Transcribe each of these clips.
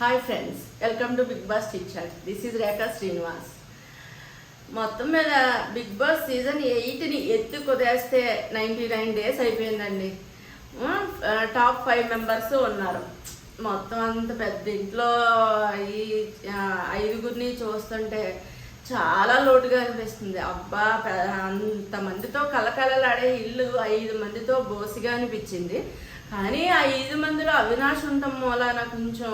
Hi friends, welcome to Bigg Boss tick chat. This is Rekha Srinivas. మొత్తం మీద Bigg Boss season 8ని ఎత్తి కుదేస్తే 99 డేస్ అయిపోయిందండి. టాప్ 5 మెంబర్స్ ఉన్నారు. మొత్తం అంత పెద్ద ఇంట్లో ఈ 5గురిని చూస్తుంటే చాలా లోటుగా అనిపిస్తుంది. అబ్బా, అంతమందితో కలకలలాడే ఇల్లు 5 మందితో బోసిగా అనిపించింది. కానీ ఆ 5 మందిలో అవినాష్ ఉండటం మూలాన కొంచెం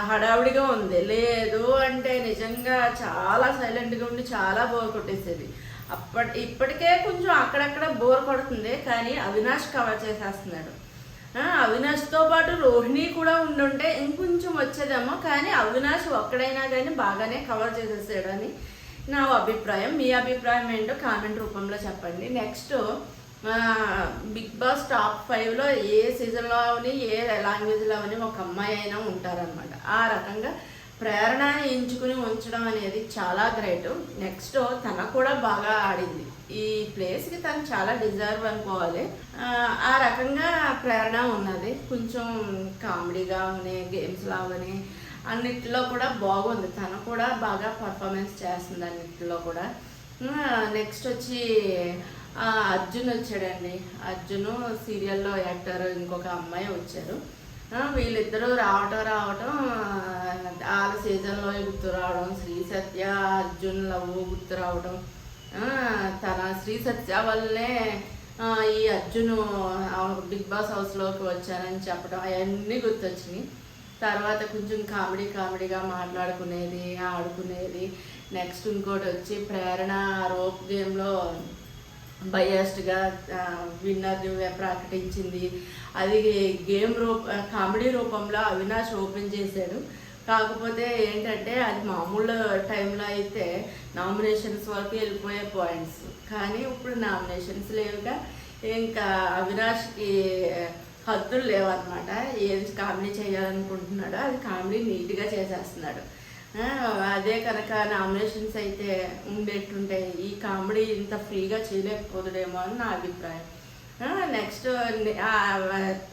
హడావుడిగా ఉంది. లేదు అంటే నిజంగా చాలా సైలెంట్గా ఉండి చాలా బోర్ కొట్టేసేది. ఇప్పటికే కొంచెం అక్కడక్కడ బోర్ కొడుతుంది, కానీ అవినాష్ కవర్ చేసేస్తున్నాడు. అవినాష్తో పాటు రోహిణి కూడా ఉండుంటే ఇంకొంచెం వచ్చేదేమో, కానీ అవినాష్ ఒక్కడైనా కానీ బాగానే కవర్ చేసేసాడని నా అభిప్రాయం. మీ అభిప్రాయం ఏంటో కామెంట్ రూపంలో చెప్పండి. నెక్స్ట్, బిగ్ బాస్ టాప్ 5లో ఏ సీజన్లోని ఏ లాంగ్వేజ్లోని ఒక అమ్మాయి అయినా ఉంటారనమాట. ఆ రకంగా ప్రేరణ ఎంచుకుని ఉంచడం అనేది చాలా గ్రేట్. నెక్స్ట్, తన కూడా బాగా ఆడింది. ఈ ప్లేస్కి తను చాలా డిజర్వ్ అనుకోవాలి. ఆ రకంగా ప్రేరణ ఉన్నది. కొంచెం కామెడీగా ఉన్నాయి, గేమ్స్ లాగానే అన్నిటిలో కూడా బాగుంది. తను కూడా బాగా పర్ఫార్మెన్స్ చేస్తుంది అన్నిటిలో కూడా. నెక్స్ట్ వచ్చి అర్జున్ వచ్చాడండి. అర్జును సీరియల్లో యాక్టర్, ఇంకొక అమ్మాయి వచ్చారు. వీళ్ళిద్దరూ రావటం వాళ్ళ సీజన్లో గుర్తు రావడం, శ్రీ సత్య అర్జున్ లవ్ గుర్తు రావడం, తన శ్రీ సత్య వల్లే ఈ అర్జును బిగ్ బాస్ హౌస్లోకి వచ్చానని చెప్పడం, అవన్నీ గుర్తొచ్చినాయి. తర్వాత కొంచెం కామెడీగా మాట్లాడుకునేది, ఆడుకునేది. నెక్స్ట్ ఇంకోటి వచ్చి ప్రేరణ రోప్ గేమ్లో బయాస్డ్గా విన్నర్ని ప్రకటించింది. అది గేమ్ కామెడీ రూపంలో అవినాష్ ఓపెన్ చేశాడు. కాకపోతే ఏంటంటే అది మామూలు టైంలో అయితే నామినేషన్స్ వరకు వెళ్ళిపోయే పాయింట్స్, కానీ ఇప్పుడు నామినేషన్స్ లేవుగా. ఇంకా అవినాష్కి హద్దులు లేవన్నమాట. ఏం కామెడీ చేయాలనుకుంటున్నాడో అది కామెడీ నీట్గా చేసేస్తున్నాడు. అదే కనుక నామినేషన్స్ అయితే ఉండేట్టుంటే ఈ కామెడీ ఇంత ఫ్రీగా చేయలేకపోతుందేమో అని నా అభిప్రాయం. నెక్స్ట్,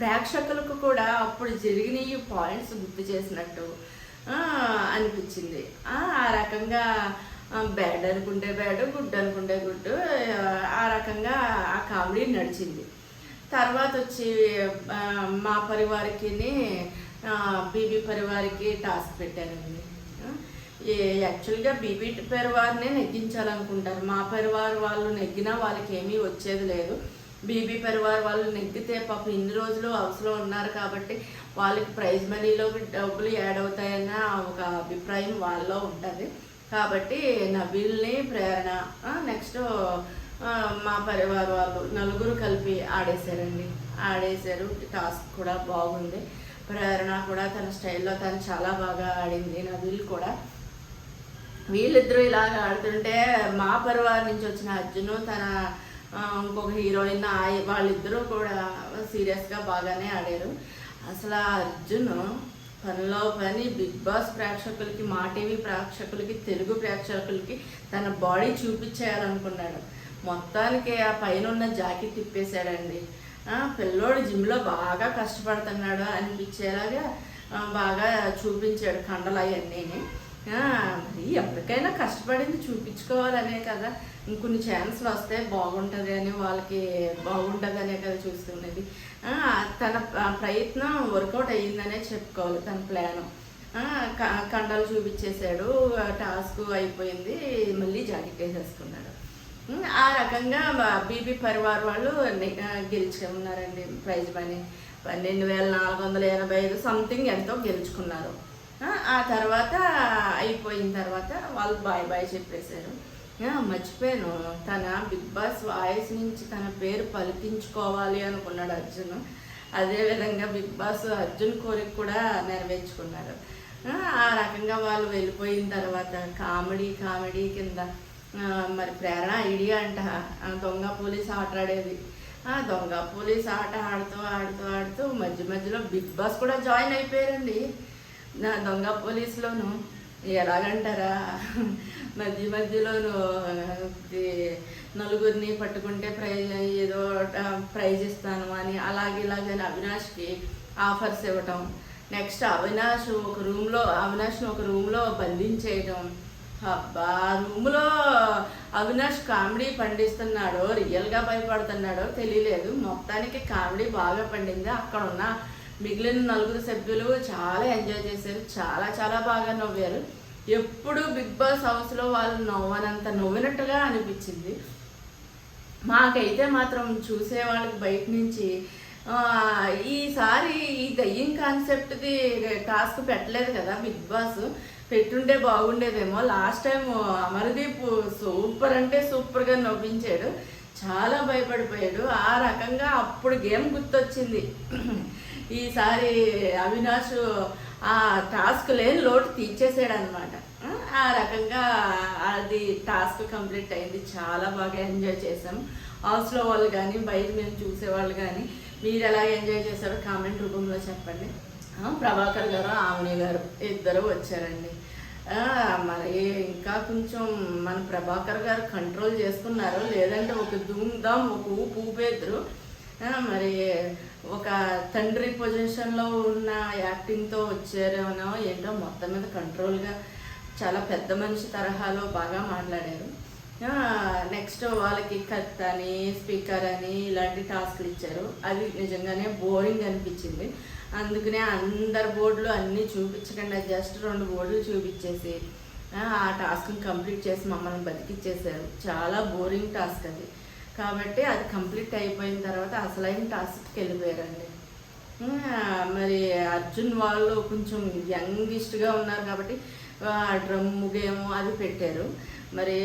ప్రేక్షకులకు కూడా అప్పుడు జరిగిన ఈ పాయింట్స్ గుర్తు చేసినట్టు అనిపించింది. ఆ రకంగా బ్యాడ్ అనుకుంటే బ్యాడ్, గుడ్ అనుకుంటే గుడ్, ఆ రకంగా ఆ కామెడీ నడిచింది. తర్వాత వచ్చి మా పరివారికి బీబీ పరివారికి టాస్క్ పెట్టారండి. యాక్చువల్గా బీబీ పరివార్నే నెగ్గించాలనుకుంటారు. మా పరివార్ వాళ్ళు నెగ్గినా వాళ్ళకి ఏమీ వచ్చేది లేదు. బీబీ పరివార్ వాళ్ళు నెగ్గితే పాపం ఇన్ని రోజులు హౌస్లో ఉన్నారు కాబట్టి వాళ్ళకి ప్రైజ్ మనీలోకి డబ్బులు యాడ్ అవుతాయన్న ఒక అభిప్రాయం వాళ్ళలో ఉంటుంది. కాబట్టి నబీల్ని, ప్రేరణ, నెక్స్ట్ మా పరివార్ వాళ్ళు నలుగురు కలిపి ఆడేశారు. టాస్క్ కూడా బాగుంది. ప్రేరణ కూడా తన స్టైల్లో తను చాలా బాగా ఆడింది. నబీల్ కూడా. వీళ్ళిద్దరూ ఇలాగ ఆడుతుంటే మా పరివార్ నుంచి వచ్చిన అర్జును, తన ఇంకొక హీరోయిన్, వాళ్ళిద్దరూ కూడా సీరియస్గా బాగానే ఆడారు. అసలు అర్జున్ పనిలో పని బిగ్ బాస్ ప్రేక్షకులకి, మా టీవీ ప్రేక్షకులకి, తెలుగు ప్రేక్షకులకి తన బాడీ చూపించేయాలనుకున్నాడు. మొత్తానికి ఆ పైన ఉన్న జాకెట్ తిప్పేశాడండి. పిల్లోడు జిమ్లో బాగా కష్టపడుతున్నాడు అనిపించేలాగా బాగా చూపించాడు కండలు అవన్నీ. మరి ఎవరికైనా కష్టపడింది చూపించుకోవాలనే కదా, ఇంకొన్ని ఛాన్స్లు వస్తే బాగుంటుంది అని, వాళ్ళకి బాగుంటుంది అనే కదా చూస్తున్నది. తన ప్రయత్నం వర్కౌట్ అయ్యిందనే చెప్పుకోవాలి. తన ప్లాను కండలు చూపించేశాడు. టాస్క్ అయిపోయింది, మళ్ళీ జాకెట్ వేసేసుకున్నాడు. ఆ రకంగా బీబీ పరివార్ వాళ్ళు గెలుచుకున్నారండి. ప్రైజ్ మనీ 12,485 సంథింగ్ ఎంతో గెలుచుకున్నారు. ఆ తర్వాత అయిపోయిన తర్వాత వాళ్ళు బాయ్ చెప్పేశారు. మర్చిపోయాను, తన బిగ్ బాస్ వాయిస్ నుంచి తన పేరు పలికించుకోవాలి అనుకున్నాడు అర్జున్. అదేవిధంగా బిగ్ బాస్ అర్జున్ కోరిక కూడా నెరవేర్చుకున్నాడు. ఆ రకంగా వాళ్ళు వెళ్ళిపోయిన తర్వాత కామెడీ కింద మరి ప్రేరణ ఐడియా అంట దొంగ పోలీస్ ఆట ఆడేది. దొంగ పోలీస్ ఆట ఆడుతూ మధ్యలో బిగ్ బాస్ కూడా జాయిన్ అయిపోయారండి. నా దొంగ పోలీసులోను ఎలాగంటారా, మధ్యలోను నలుగురిని పట్టుకుంటే ప్రైజ్ ఇస్తాను అని అలాగే అవినాష్కి ఆఫర్స్ ఇవ్వటం, నెక్స్ట్ అవినాష్ని ఒక రూమ్లో బంధించేయడం. అబ్బా, రూమ్లో అవినాష్ కామెడీ పండిస్తున్నాడో రియల్గా భయపడుతున్నాడో తెలియలేదు. మొత్తానికి కామెడీ బాగా పండింది. అక్కడ ఉన్న మిగిలిన 4 సభ్యులు చాలా ఎంజాయ్ చేశారు, చాలా చాలా బాగా నవ్వారు. ఎప్పుడు బిగ్ బాస్ హౌస్లో వాళ్ళు నవ్వనంత నవ్వినట్టుగా అనిపించింది. మాకైతే మాత్రం చూసే వాళ్ళకి బయట నుంచి ఈసారి ఈ దయ్యం కాన్సెప్ట్ది టాస్క్ పెట్టలేదు కదా బిగ్ బాస్. పెట్టుంటే బాగుండేదేమో. లాస్ట్ టైం అమర్దీప్ సూపర్ అంటే సూపర్గా నవ్వించాడు, చాలా భయపడిపోయాడు. ఆ రకంగా అప్పుడు గేమ్ గుర్తొచ్చింది. ఈసారి అవినాష్ ఆ టాస్క్ లేని లోటు తీర్చేసాడు అనమాట. ఆ రకంగా అది టాస్క్ కంప్లీట్ అయింది. చాలా బాగా ఎంజాయ్ చేసాం. హౌస్లో వాళ్ళు కానీ బయట మేము చూసేవాళ్ళు కానీ మీరు ఎలా ఎంజాయ్ చేశారో కామెంట్ రూపంలో చెప్పండి. ప్రభాకర్ గారు, ఆమెని గారు ఇద్దరు వచ్చారండి. మరి ఇంకా కొంచెం మన ప్రభాకర్ గారు కంట్రోల్ చేసుకున్నారు, లేదంటే ఒక ధూమ్ధామ్ ఒక ఊపేద్దరు. మరి ఒక తండ్రి పొజిషన్లో ఉన్న యాక్టింగ్తో వచ్చారేమో ఏంటో, మొత్తం మీద కంట్రోల్గా చాలా పెద్ద మనిషి తరహాలో బాగా మాట్లాడారు. నెక్స్ట్ వాళ్ళకి కత్ అని స్పీకర్ అని ఇలాంటి టాస్క్లు ఇచ్చారు. అది నిజంగానే బోరింగ్ అనిపించింది. అందుకనే అందరు బోర్డులు అన్నీ చూపించకుండా జస్ట్ 2 బోర్డులు చూపించేసి ఆ టాస్క్ని కంప్లీట్ చేసి మమ్మల్ని బతికిచ్చేసారు. చాలా బోరింగ్ టాస్క్ అది. కాబట్టి అది కంప్లీట్ అయిపోయిన తర్వాత అసలైన టాస్క్కి వెళ్ళిపోయారండి. మరి అర్జున్ వాళ్ళు కొంచెం యంగిస్ట్గా ఉన్నారు కాబట్టి డ్రమ్ము గేమ్ అది పెట్టారు. మరి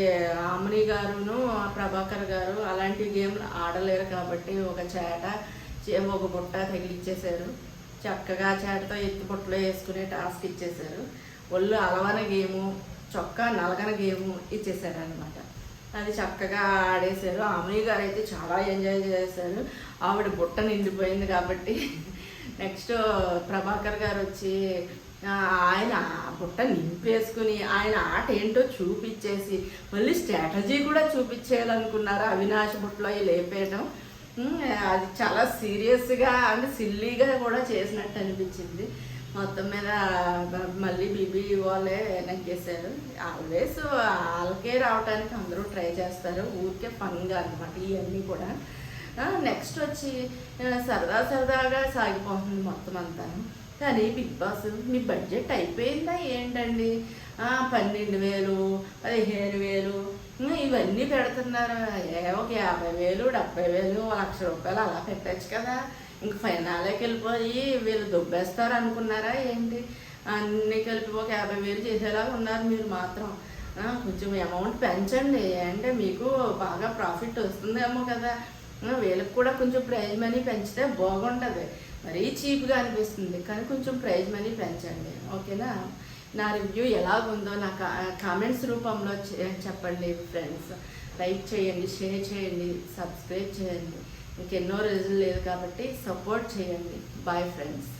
ఆమని గారును ప్రభాకర్ గారు అలాంటి గేమ్లు ఆడలేరు కాబట్టి ఒక బుట్ట తగిలిచ్చేశారు. చక్కగా చేటతో ఎత్తి బుట్టలో వేసుకునే టాస్క్ ఇచ్చేశారు. ఒళ్ళు అలవన గేము, చొక్కా నలగన గేము ఇచ్చేసారు అనమాట. అది చక్కగా ఆడేశారు. ఆమని గారు అయితే చాలా ఎంజాయ్ చేశారు. ఆవిడ బుట్ట నిండిపోయింది కాబట్టి. నెక్స్ట్ ప్రభాకర్ గారు వచ్చి ఆయన బుట్ట నింపేసుకుని ఆయన ఆట ఏంటో చూపించేసి మళ్ళీ స్ట్రాటజీ కూడా చూపించేయాలనుకున్నారు. అవినాష్ బుట్టలో లేపేయడం అది చాలా సీరియస్గా అంటే సిల్లీగా కూడా చేసినట్టు అనిపించింది. మొత్తం మీద మళ్ళీ బీబీ వాళ్ళే నెగ్గేశారు. ఆల్వేస్ వాళ్ళకే రావడానికి అందరూ ట్రై చేస్తారు, ఊరికే ఫన్గా అనమాట ఇవన్నీ కూడా. నెక్స్ట్ వచ్చి సరదాగా సాగిపోతుంది మొత్తం అంతా. కానీ బిగ్ బాస్ మీ బడ్జెట్ అయిపోయిందా ఏంటండి? 12,000 15,000 ఇవన్నీ పెడుతున్నారు. ఒక 50,000 70,000 ₹1,00,000 అలా పెట్టచ్చు కదా. ఇంక ఫైనాలేకి వెళ్ళిపోయి వీళ్ళు దుబ్బేస్తారు అనుకున్నారా ఏంటి? అన్నీ కలిపి ఒక 50,000 చేసేలాగా ఉన్నారు మీరు మాత్రం. కొంచెం అమౌంట్ పెంచండి, అంటే మీకు బాగా ప్రాఫిట్ వస్తుందేమో కదా. వీళ్ళకి కూడా కొంచెం ప్రైజ్ మనీ పెంచితే బాగుంటుంది. మరీ చీప్గా అనిపిస్తుంది, కానీ కొంచెం ప్రైజ్ మనీ పెంచండి, ఓకేనా? నా రివ్యూ ఎలాగుందో నా కామెంట్స్ రూపంలో చెప్పండి ఫ్రెండ్స్. లైక్ చేయండి, షేర్ చేయండి, సబ్స్క్రైబ్ చేయండి. ఇంకెన్నో రోజులు లేదు కాబట్టి సపోర్ట్ చేయండి. Bye friends.